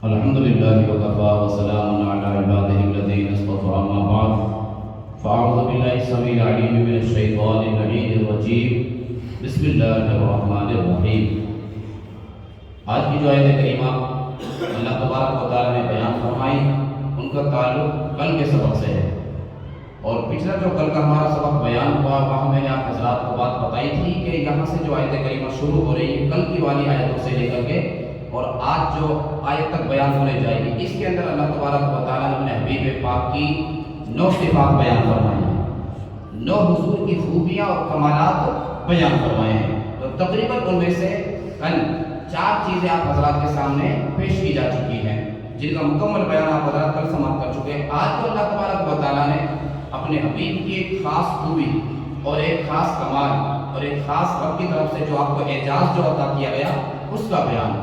الحمد لله وكفى وسلام على عباده الذين اصطفى اما بعد فاعوذ بالله السميع العليم من الشيطان اللعين الرجيم بسم الله الرحمن الرحیم۔ آج کی جو آیت کریمہ اللہ تبارک و تعالی نے بیان فرمائی ان کا تعلق کل کے سبق سے ہے، اور پچھلا جو کل کا ہمارا سبق بیان ہوا وہاں میں نے آپ حضرات کو بات بتائی تھی کہ یہاں سے جو آیت کریمہ شروع ہو رہی ہے کل کی والی آیتوں سے لے کر کے اور آج جو آیت تک بیان ہونے جائے گی، اس کے اندر اللہ تبارک و تعالیٰ نے اپنے حبیب پاک کی 9 صفات بیان فرمائی ہیں، 9 حضور کی خوبیاں اور کمالات بیان فرمائے ہیں۔ تو تقریباً ان میں سے کل 4 چیزیں آپ حضرات کے سامنے پیش کی جا چکی ہیں، جن کا مکمل بیان آپ حضرات کل سماعت کر چکے ہیں۔ آج جو اللہ تبارک و تعالیٰ نے اپنے حبیب کی ایک خاص خوبی اور ایک خاص کمال اور ایک خاص رب کی طرف سے جو آپ کو اعزاز جو عطا کیا گیا اس کا بیان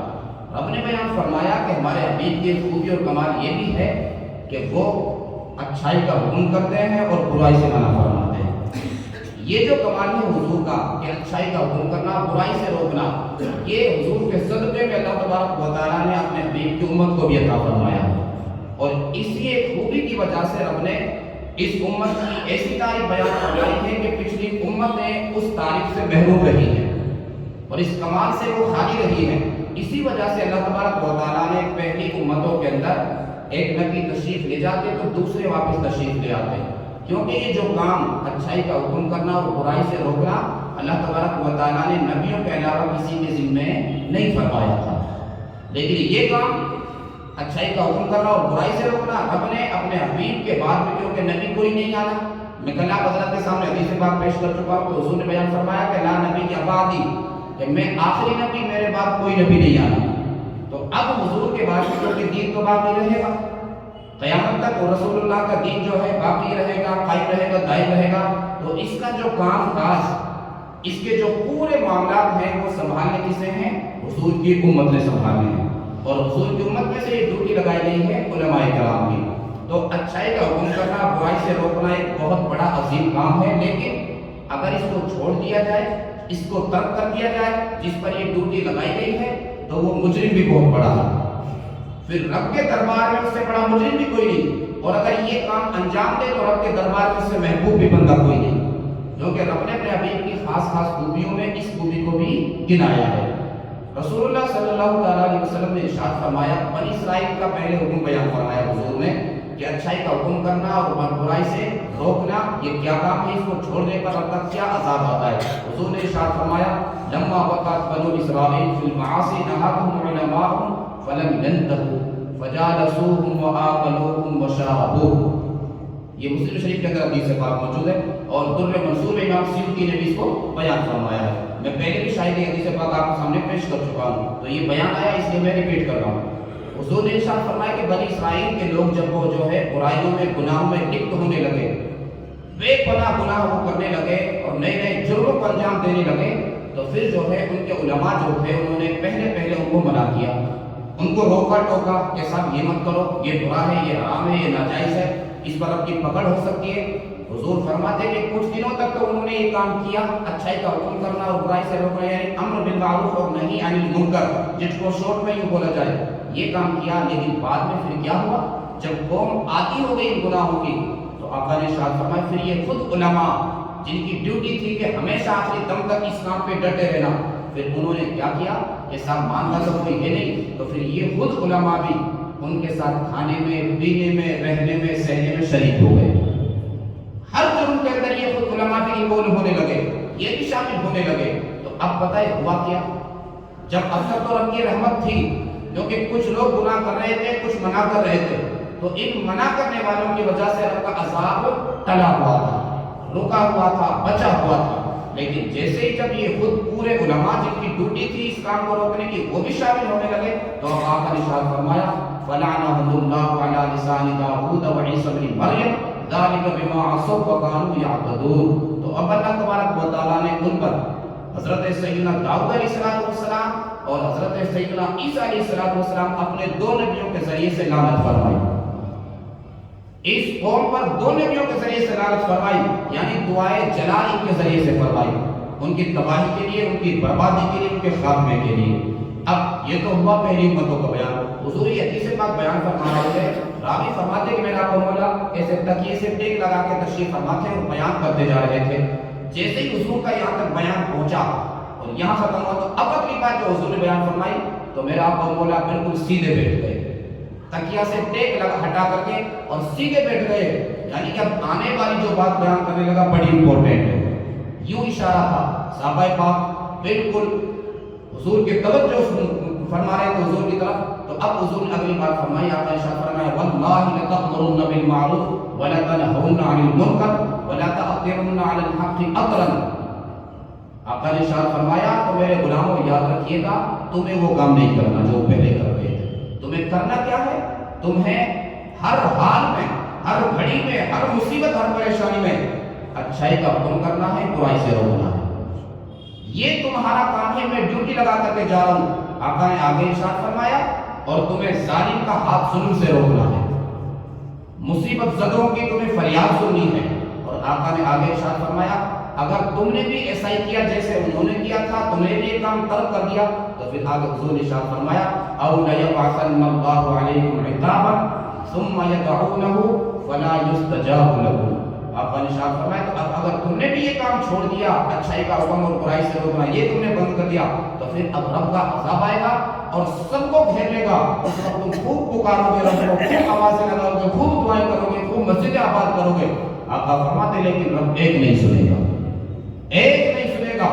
رب نے بیان فرمایا کہ ہمارے حبیب کی خوبی اور کمال یہ بھی ہے کہ وہ اچھائی کا حکم کرتے ہیں اور برائی سے منع فرماتے ہیں۔ یہ جو کمال ہے حضور کا کہ اچھائی کا حکم کرنا، برائی سے روکنا، یہ حضور کے صدقے میں اللہ تبارک و تعالیٰ نے اپنے حبیب کی امت کو بھی عطا فرمایا، اور اسی ایک خوبی کی وجہ سے رب نے اس امت کی ایسی تعریف بیان فرمائی ہے کہ پچھلی امتیں اس تعریف سے محروم رہی ہیں اور اس کمال سے وہ خالی رہی ہیں۔ اسی وجہ سے اللہ تبارک و تعالیٰ نے پہلی امتوں کے اندر ایک نبی تشریف لے جاتے تو دوسرے واپس تشریف لے آتے، کیونکہ یہ جو کام اچھائی کا حکم کرنا اور برائی سے روکنا اللہ تبارک و تعالیٰ نے نبیوں کے علاوہ کسی کے ذمہ نہیں فرمایا تھا، لیکن یہ کام اچھائی کا حکم کرنا اور برائی سے روکنا رب نے اپنے حبیب کے بعد میں، کیونکہ نبی کوئی نہیں آنا۔ میں کل آپ حضرت کے سامنے حدیث پاک پیش کر چکا ہوں کہ حضور نے بیان فرمایا کہ لا نبی کے بعدی، کہ میں آخری نبی، میرے بعد کوئی نبی نہیں آنا۔ تو اب حضور کے بعد میں دین تو باقی رہے گا قیامت تک، اور رسول اللہ کا دین جو ہے باقی رہے گا، قائم رہے گا، دائم رہے گا۔ تو اس کا جو کام کاج، اس کے جو پورے معاملات ہیں وہ سنبھالنے کسے ہیں؟ حضور کی امت نے سنبھالنے ہیں، اور حضور کی امت میں سے یہ ڈیوٹی لگائی گئی ہے علماء کرام کی۔ تو اچھائی کا حکم کرنا، برائی سے روکنا ایک بہت بڑا عظیم کام ہے، لیکن اگر اس کو چھوڑ دیا جائے، اس کو ترک کر دیا جائے جس پر یہ ڈیوٹی لگائی گئی ہے، تو وہ مجرم بھی بہت بڑا ہے، پھر رب کے دربار میں اس سے بڑا مجرم بھی کوئی نہیں، اور اگر یہ کام انجام دے تو رب کے دربار میں اس سے محبوب بھی بندہ کوئی نہیں، کیونکہ رب نے اپنے حبیب کی خاص خاص خوبیوں میں اس خوبی کو بھی گنایا ہے۔ رسول اللہ صلی اللہ علیہ وسلم نے ارشاد فرمایا، بنی اسرائیل کا پہلے حکم بیان فرمایا حضور نے کہ اچھائی کا حکم کرنا اور برائی سے روکنا یہ کیا کام ہے، اس کو چھوڑنے پر اب تک کیا عذاب آتا ہے۔ حضور نے ارشاد فرمایا، لما وقعت بنو اسرائیل فی المعاصی نہاهم علماءهم فلم ينتهوا فجالسوهم وآكلوهم وشربوهم۔ یہ مسلم شریف کے اندر حدیث پاک موجود ہے، اور در منصور امام سیوطی نے بھی اس کو بیان فرمایا ہے۔ میں پہلے بھی شاید حدیث پاک آپ کے سامنے پیش کر چکا ہوں، تو یہ بیان آیا اس لیے میں ریپیٹ کر رہا ہوں۔ حضور نے ارشاد فرمایا کہ بنی اسرائیل کے لوگ جب وہ جو ہے برائیوں میں، گناہوں میں لپت ہونے لگے، بے پناہ گناہ وہ کرنے لگے اور نئے نئے جرموں کو انجام دینے لگے، تو پھر جو ہے ان کے علماء جو تھے انہوں نے پہلے ان کو منع کیا، ان کو روکا ٹوکا کہ صاحب یہ مت کرو، یہ برا ہے، یہ حرام ہے، یہ ناجائز ہے، اس پر اب کی پکڑ ہو سکتی ہے۔ حضور فرماتے کہ کچھ دنوں تک تو انہوں نے یہ کام کیا، اچھائی کا حکم کرنا اور برائی سے روکنا، یعنی امر بالمعروف اور نہی عن المنکر، جس کو شورٹ میں یوں بولا جائے، یہ کام کیا۔ لیکن بعد میں پھر کیا ہوا؟ جب قوم عادی ہو گئی ان گناہوں کی، تو آقا نے ارشاد فرمایا پھر یہ خود علماء جن کی ڈیوٹی تھی کہ ہمیشہ آخری دم تک اس کام پہ ڈٹے رہنا، پھر انہوں نے کیا کیا کہ صاحب مانتا تو کوئی ہے نہیں، تو پھر یہ خود علماء بھی ان کے ساتھ کھانے میں، پینے میں، رہنے میں، سہنے میں شریک ہو گئے۔ ہر جرم کے اندر یہ خود علماء بھی انوالو ہونے لگے، یہ بھی شامل ہونے لگے۔ تو اب بتائیں ہوا کیا؟ جب اب تک تو رب کی رحمت تھی، کیونکہ کچھ لوگ گناہ کر رہے تھے، کچھ منع کر رہے تھے، تو ان منع کرنے والوں کی وجہ سے رب کا عذاب ٹلا ہوا تھا، رکا ہوا تھا، بچا ہوا تھا۔ لیکن جیسے ہی جب یہ خود پورے علماء جن کی ڈیوٹی تھی اس کام کو روکنے کی، وہ بھی شامل ہونے لگے، تو آقا نے ارشاد فرمایا فَلَعَنَهُمُ اللَّهُ عَلَى لِسَانِ دَاوُودَ وَعِيسَى بْنِ مَرْيَمَ ذَلِكَ بِمَا عَصَوْا وَكَانُوا يَعْتَدُونَ۔ تو اب اللہ تبارک و تعالیٰ نے ان پر حضرت سیدنا داؤد علیہ السلام اور حضرت سیدنا عیسیٰ علیہ السلام اپنے 2 نبیوں کے ذریعے سے لعنت فرمائی، اس قوم پر 2 نبیوں کے ذریعے سے لعنت فرمائی، یعنی دعائے جلال ان کے ذریعے سے فرمائی، ان کی تباہی کے لیے، ان کی بربادی کے لیے، ان کے خاتمے کے لیے۔ اب یہ تو ہوا پہلی امتوں کا بیان. حضور یہ حدیث پاک بیان فرما رہے تھے. راوی فرماتے کہ میرا ابو مولا ایسے تکیے سے ٹیک لگا کے تشریف فرما تھے اور بیان کرتے جا رہے تھے. جیسے ہی حضور کا یہاں تک بیان پہنچا اور یہاں ختم ہوا تو اب اگلی بات جو حضور نے بیان فرمائی تو میرا ابو مولا بالکل سیدھے بیٹھ گئے, تکیہ سے ٹیک لگا ہٹا کر کے اور سیدھے بیٹھ گئے. یعنی کہ اب آنے والی جو بات بیان کرنے لگا بڑی امپورٹنٹ ہے. یوں اشارہ تھا صحابہ پاک بالکل حضور کے توجہ فرما رہے تھے حضور کی طرف. تو اب حضور نے اگلی بات فرمائی, آپ نے ارشاد فرمایا واللہ لتأمرن بالمعروف ولا تنهون عن المنکر ولا تأطرن على الحق اطرا. آپ نے ارشاد فرمایا تو میرے غلاموں یاد رکھیے گا تمہیں وہ کام نہیں کرنا جو پہلے کر رہے تھے. تمہیں کرنا کیا ہے؟ تمہیں ہر حال میں, ہر گھڑی میں, ہر مصیبت, ہر پریشانی میں اچھائی کا حکم کرنا ہے, برائی سے روکنا ہے. یہ تمہارا کام ہے. میں ڈیوٹی لگا کر کے جا رہا ہوں. آقا نے آگے ارشاد فرمایا اور تمہیں ظالم کا ہاتھ ظلم سے روکنا ہے, مصیبت زدوں کی تمہیں فریاد سننی ہے. اور آقا نے آگے ارشاد فرمایا اگر تم نے بھی ایسا ہی کیا جیسے انہوں نے کیا تھا, تم نے بھی یہ کام ترک کر دیا, تو پھر آگے حضور نے ارشاد فرمایا او لیبعثن اللہ علیکم عقابا ثم یدعونہ فلا یستجاب لہ. آپ نے ارشاد فرمایا تو اب اگر تم نے بھی یہ کام چھوڑ دیا, اچھائی کا حکم اور برائی سے روکنا یہ تم نے بند کر دیا, تو پھر اب رب کا عذاب آئے گا اور سب کو گھیر لے گا. اس وقت تم خوب پکارو گے رب کو, خوب آوازیں لگاؤ گے, خوب دعائیں کرو گے, خوب مسجدیں آباد کرو گے. آقا فرماتے لیکن رب ایک نہیں سنے گا, ایک نہیں سنے گا,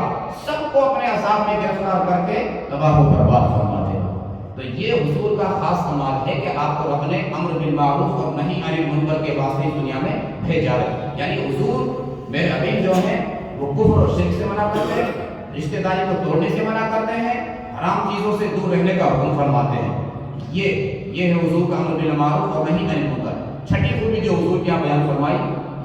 سب کو اپنے عذاب میں گرفتار کر کے تباہ و برباد فرما دے گا. تو یہ حضور کا خاص کمال ہے کہ آپ کو رب نے امر بالمعروف اور نہی عن المنکر کے واسطے اس دنیا میں بھیجا ہے. یعنی حضور میرے حبیب جو ہیں وہ کفر اور شرک سے منع کرتے ہیں, رشتہ داری کو توڑنے سے منع کرتے ہیں, حرام چیزوں سے دور رہنے کا حکم فرماتے ہیں. یہ ہے حضور کا امر بالمعروف اور نہی عن المنکر. چھٹی خوبی جو حضور کیا بیان فرمائی,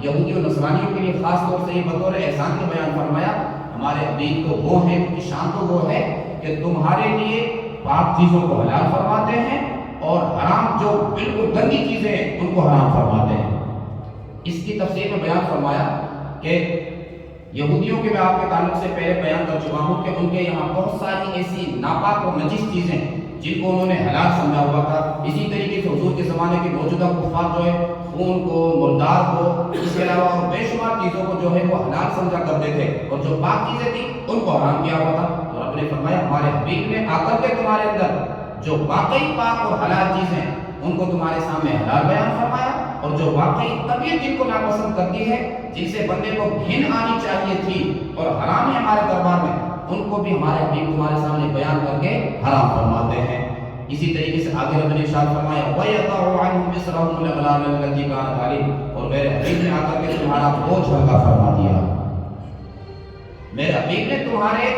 یہودی اور نصرانیوں کے لیے خاص طور سے یہ بطور احسان کے بیان فرمایا ہمارے حبیب تو وہ ہیں, ان کی شان تو وہ ہے کہ تمہارے لیے پاک چیزوں کو حلال فرماتے ہیں اور حرام جو بالکل گندی چیزیں ہیں ان کو حرام فرماتے ہیں. اس کی تفسیر میں بیان فرمایا کہ یہودیوں کے میں آپ کے تعلق سے پہلے بیان کر چکا ہوں کہ ان کے یہاں بہت ساری ایسی ناپاک اور نجس چیزیں جن کو انہوں نے حلال سمجھا ہوا تھا. اسی طریقے سے حضور کے زمانے کے موجودہ کفار جو ہے خون کو, مردار کو, اس کے علاوہ اور بے شمار چیزوں کو جو ہے وہ حلال سمجھا کرتے تھے, اور جو پاک چیزیں تھیں ان کو حرام کیا ہوا تھا. اور رب نے فرمایا ہمارے حبیب نے آ کر کے تمہارے اندر جو واقعی پاک اور حلال چیزیں ان کو تمہارے سامنے حلال بیان فرمایا, اور جو واقعی طبیعت جن کو ناپسند کرتی ہے, جن سے بندے کو گھن آنی چاہیے تھی اور حرام ہے ہمارے دربار میں, ان کو بھی ہمارے حبیب تمہارے سامنے بیان کر کے حرام فرماتے ہیں. اسی طریقے سے آگے رب نے ارشاد فرمایا وَيَضَعُ عَنْهُمْ إِصْرَهُمُ الْأَغْلَالَ الَّتِي كَانَتْ عَلَيْهِمْ. اور میرے حبیب نے آ کر کے تمہارا بوجھ ہلکا فرما دیا. میرے حبیب نے تمہارے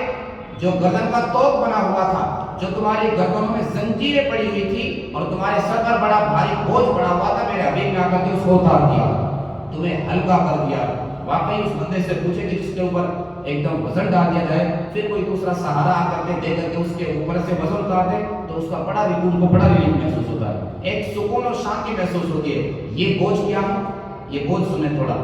جو گردن کا توق بنا ہوا تھا, جو تمہاری گردنوں میں زنجیریں پڑی ہوئی تھی اور تمہارے سر پر بڑا بھاری بوجھ پڑا ہوا تھا, میرے حبیب نے آ کر کے اس کو اتار دیا, تمہیں ہلکا کر دیا. واقعی اس بندے سے پوچھے کہ جس کے اوپر ایک دم وزن ڈال دیا جائے, پھر کوئی دوسرا سہارا آ کر کے دے کر کے اس کے اوپر سے وزن اتار دے تو اس کا بڑا ریلیف محسوس ہوتا ہے, ایک سکون اور شانتی محسوس ہوتی ہے. یہ بوجھ کیا ہے؟ یہ بوجھ سنیں تھوڑا.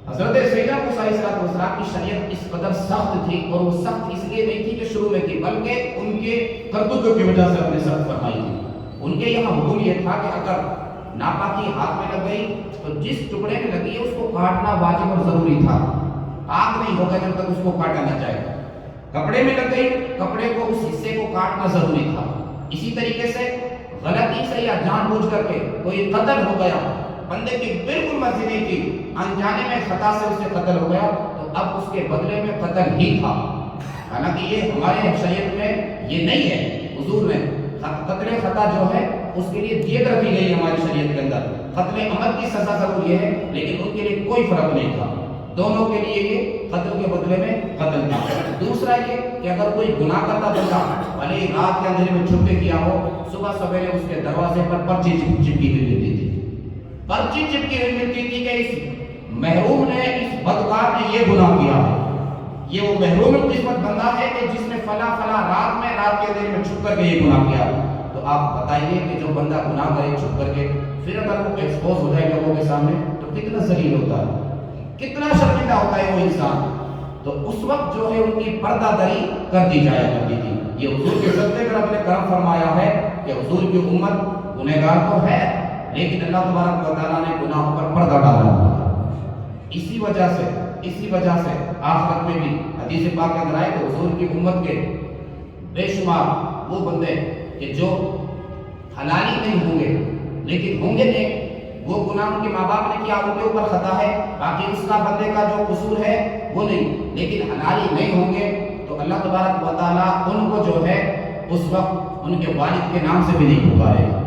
حضرت سیدنا موسیٰ علیہ السلام کی شریعت اس قدر سخت تھی, اور وہ سخت اس لیے نہیں تھی کہ شروع میں تھی, بلکہ ان کے کرتوتوں کی وجہ سے اپنے سخت فرمائی تھی. ان کے یہاں حکم یہ تھا کہ اگر ناپاکی ہاتھ میں لگ گئی تو جس ٹکڑے میں لگی ہے اس کو کاٹنا واجب اور ضروری تھا. آگ نہیں ہوگا جب تک اس کو کاٹا نہ جائے. کپڑے میں لگ گئی, کپڑے کو اس حصے کو کاٹنا ضروری تھا. اسی طریقے سے غلطی سے یا جان بوجھ کر کے کوئی قتل ہو گیا, بندے کی بالکل مرضی نہیں تھی, انجانے میں خطا سے اس سے قتل ہو گیا, تو اب اس کے بدلے میں قتل ہی تھا. حالانکہ یہ ہمارے شریعت میں یہ نہیں ہے. حضور نے قتل خطا جو ہے اس کے لیے دیت رکھی گئی ہماری شریعت کے اندر. قتل عمد کی سزا ضرور یہ ہے, لیکن ان کے لیے کوئی فرق نہیں تھا. دونوں کے لیے یہ قتل کے بدلے میں قتل تھا. دوسرا یہ کہ اگر کوئی گناہ کرتا بندہ بھلے رات کے اندھیرے میں چھپ کے کیا ہو, صبح سویرے اس کے دروازے پر پرچی چپکی ہوئی ملتی تھی. پرچی چپکی ہوئی ملتی تھی کہ اس محروم نے, اس بدکار نے یہ گناہ کیا ہے. یہ وہ محروم قسمت بندہ ہے کہ جس نے فلاں رات کے اندھیرے میں چھپ کر کے یہ گناہ کیا. تو آپ بتائیے کہ جو بندہ گناہ کرے چھپ کر کے, پھر اگر وہ ایکسپوز ہو جائے لوگوں کے سامنے تو کتنا ذلیل ہوتا ہے, کتنا شرمندہ ہوتا ہے وہ انسان. تو اس وقت جو ہے ان کی پردہ دری کر دی جایا کرتی تھی. یہ حضور کے صدقے میں رب نے کرم فرمایا ہے کہ حضور کی امت گنہگار تو ہے لیکن اللہ تبارک و تعالیٰ نے گناہوں پر پردہ ڈالا ہوا ہے۔ اسی وجہ سے آخرت میں بھی حدیث پاک کے اندر آئے کہ حضور کی امت کے بے شمار وہ بندے کہ جو حلالی نہیں ہوں گے لیکن ہوں گے نیک، وہ گناہ ان کے ماں باپ نے کیا ان کے اوپر خطا ہے، باقی اس کا بندے کا جو قصور ہے وہ نہیں، لیکن حلالی نہیں ہوں گے تو اللہ تبارک و تعالیٰ ان کو جو ہے اس وقت ان کے والد کے نام سے بھی نہیں پکارے گا،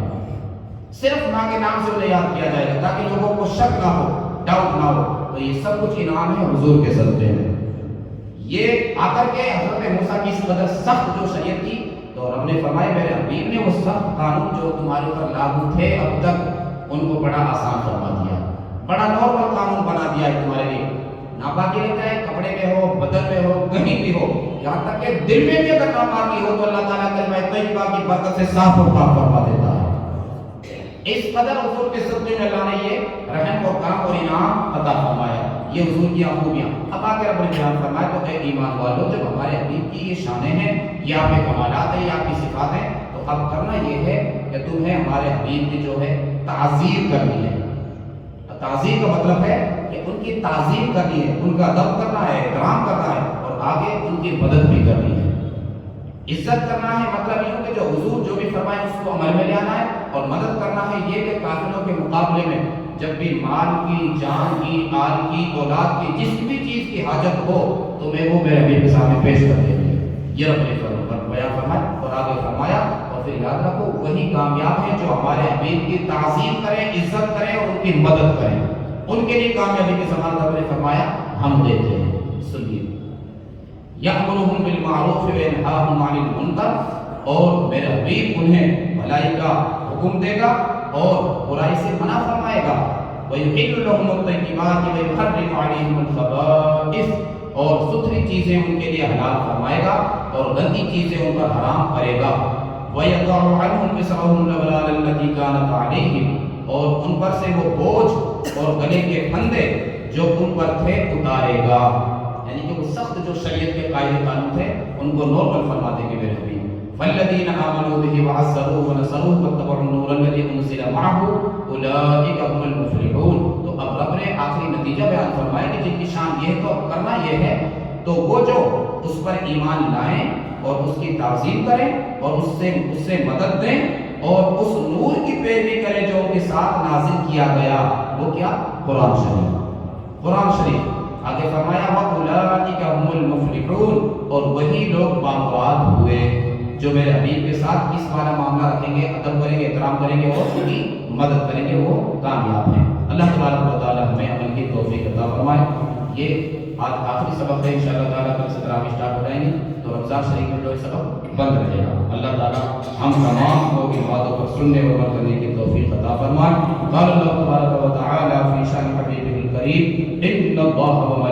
صرف ماں کے نام سے انہیں یاد کیا جائے گا تاکہ لوگوں کو شک نہ ہو، ڈاؤٹ نہ ہو۔ تو یہ سب کچھ انعام ہے حضور کے صدقے میں۔ یہ آ کر کے حضرت موسیٰ کی اس قدر سخت جو شریعت تھی تو رب نے فرمایا میرے حبیب نے وہ سخت قانون جو تمہارے اوپر لاگو تھے اب تک ان کو بڑا آسان فرما دیا، بڑا نارمل قانون بنا دیا ہے تمہارے لیے۔ ناپاکی رہتا ہے کپڑے میں ہو، بدن میں ہو، کہیں بھی ہو، یہاں تک کہ دل میں بھی اگر ناپاکی ہو تو اللہ تعالیٰ کلمہ طیبہ کی برکت سے صاف اور پاک فرما دیتا ہے۔ اس قدر حضور کے صدقے میں اللہ نے یہ رحم اور کرم اور انعام عطا فرمایا، یہ حضور کی خوبیاں۔ اب آ کے رب نے بیان فرمایا تو اے ایمان والو جب ہمارے حبیب کی یہ شانیں ہیں، یہ آپ کے کمالات ہیں، یہ آپ کی صفات ہیں، تو اب کرنا یہ ہے کہ تمہیں ہمارے حبیب کی جو ہے تعظیم کرنی ہے۔ تعظیم کا مطلب ہے کہ ان کی تعظیم کرنی ہے، ان کا ادب کرنا ہے، احترام کرنا ہے اور آگے ان کی مدد بھی کرنی ہے۔ عزت کرنا ہے مطلب یہ کہ جو حضور جو بھی فرمائے اس کو عمل میں لے آنا ہے، اور مدد کرنا ہے یہ کہ کافروں کے مقابلے میں جب بھی مال کی، جان کی، آل کی، اولاد کی، جس بھی چیز کی حاجت ہو تمہیں وہ میرے حبیب کے سامنے پیش کر دیں گے، یہ رب نے بیان فرمایا اور آگے فرمایا۔ اور پھر یاد رکھو وہی کامیاب ہے جو ہمارے حبیب کی تعظیم کریں، عزت کریں اور ان کی مدد کریں، ان کے لیے کامیابی کی ضمانت رب نے فرمایا ہم دیتے ہیں۔ سنیے، یأمرهم بالمعروف وینہاہم عن المنکر، اور میرے حبیب انہیں بھلائی کا حکم دے گا اور برائی سے منع فرمائے گا۔ وَيُحِلُّ لَهُمُ الطَّيِّبَاتِ وَيُحَرِّمُ عَلَيْهِمُ الْخَبَائِثَ، اور ستھری چیزیں ان کے لیے حلال فرمائے گا اور گندی چیزیں ان پر حرام کرے گا۔ وَيَضَعُ عَنْهُمْ إِصْرَهُمُ الْأَغْلَالَ الَّتِي كَانَتْ عَلَيْهِمْ، اور ان پر سے وہ بوجھ اور گلے کے پھندے جو ان پر تھے اتارے گا، یعنی کہ وہ سخت جو شریعت کے قاعدے قانون تھے ان کو نارمل فرما دیں گے میرے حبیب۔ فَالَّذِينَ آمَنُوا بِهِ وَعَزَّرُوهُ وَنَصَرُوهُ وَاتَّبَعُوا النُّورَ الَّذِي أُنزِلَ مَعَهُ أُولَٰئِكَ هُمُ الْمُفْلِحُونَ۔ تو اب رب نے آخری نتیجہ بیان فرمایا کہ جن کی شان یہ ہے تو کرنا یہ ہے تو وہ جو اس پر ایمان لائیں اور اس کی تعظیم کریں اور اس سے مدد دیں اور اس نور کی پیروی کریں جو ان کے ساتھ نازل کیا گیا، وہ کیا؟ قرآن شریف۔ آگے فرمایا وَأُولَٰئِكَ هُمُ الْمُفْلِحُونَ، اور وہی لوگ بامراد ہوئے جو میرے حبیب کے ساتھ کس والا معاملہ رکھیں گے، ادب کریں گے، احترام کریں گے اور ان کی مدد کریں گے، وہ کامیاب ہیں۔ اللہ تبارک و تعالی ہمیں عمل کی توفیق عطا فرمائے۔ یہ آج آخری سبق ہے، انشاءاللہ تعالیٰ کل سے تراویح اسٹارٹ ہو جائیں گے تو رمضان شریف میں جو سبق بند رہے گا۔ اللہ تعالیٰ ہم تمام لوگ ان باتوں پر سننے اور عمل کرنے کی توفیق عطا فرمائے۔ قال اللہ تبارک و تعالی فی شان حبیبہ الکریم ان اللہ و